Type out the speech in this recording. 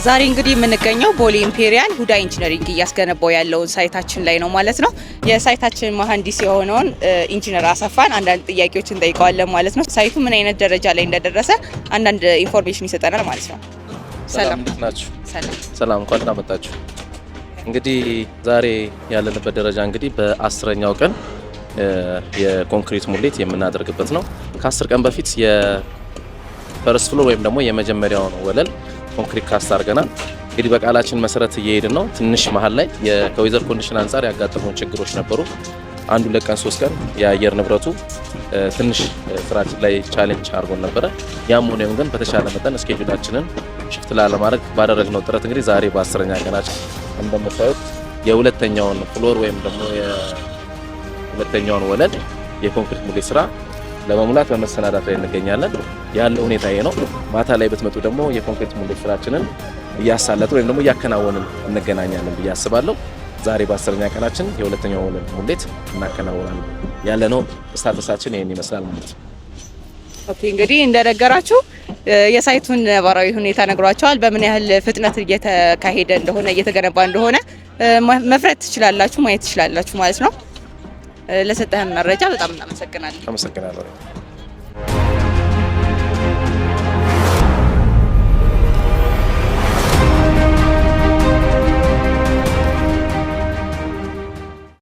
ዛሬ እንግዲህ የምንገኘው ቦሌ ኢምፔሪያል ሁዳ ኢንጂነሪንግ እያስገነባው ያለውን ሳይታችን ላይ ነው ማለት ነው። የሳይታችን መሐንዲስ የሆነውን ኢንጂነር አሰፋን አንዳንድ ጥያቄዎችን እንጠይቀዋለን ማለት ነው። ሳይቱ ምን አይነት ደረጃ ላይ እንደደረሰ አንዳንድ ኢንፎርሜሽን ይሰጠናል ማለት ነው። ሰላም እንዴት ናችሁ? ሰላም እንኳን መጣችሁ። እንግዲህ ዛሬ ያለንበት ደረጃ እንግዲህ በ10ኛው ቀን የኮንክሪት ሙሌት የምናደርግበት ነው። ከ10 ቀን በፊት የፈርስት ፍሎር ወይም ደግሞ የመጀመሪያውን ወለል ኮንክሪት ካስት አድርገናል። እንግዲህ በቃላችን መሰረት እየሄድን ነው። ትንሽ መሀል ላይ ከዌዘር ኮንዲሽን አንጻር ያጋጠሙን ችግሮች ነበሩ። 1-2 ቀን 3 ቀን የአየር ንብረቱ ትንሽ ስራችን ላይ ቻሌንጅ አድርጎን ነበረ። ያም ሆኖም ግን በተሻለ መጠን እስኬጁላችንን ሽፍት ላለማድረግ ባደረግነው ጥረት እንግዲህ ዛሬ በ10ኛ ቀናችን እንደምታዩት የሁለተኛውን ፍሎር ወይም ደግሞ የሁለተኛውን ወለል የኮንክሪት ሙሌት ስራ ለመሙላት በመሰናዳት ላይ እንገኛለን። ያለው ሁኔታ ይሄ ነው። ማታ ላይ ብትመጡ ደግሞ የኮንክሪት ሙሌት ስራችንን እያሳለጥን ወይም ደግሞ እያከናወንን እንገናኛለን ብዬ አስባለሁ። ዛሬ በ10ኛ ቀናችን የሁለተኛው ወለል ሙሌት እናከናወናለን። ያለነው ስታተሳችን ይሄን ይመስላል ማለት ነው። ኦኬ እንግዲህ እንደነገራችሁ የሳይቱን ነባራዊ ሁኔታ ነግሯቸዋል። በምን ያህል ፍጥነት እየተካሄደ እንደሆነ እየተገነባ እንደሆነ መፍረድ ትችላላችሁ፣ ማየት ትችላላችሁ ማለት ነው። ለሰጠህን መረጃ በጣም እናመሰግናለን። አመሰግናለሁ።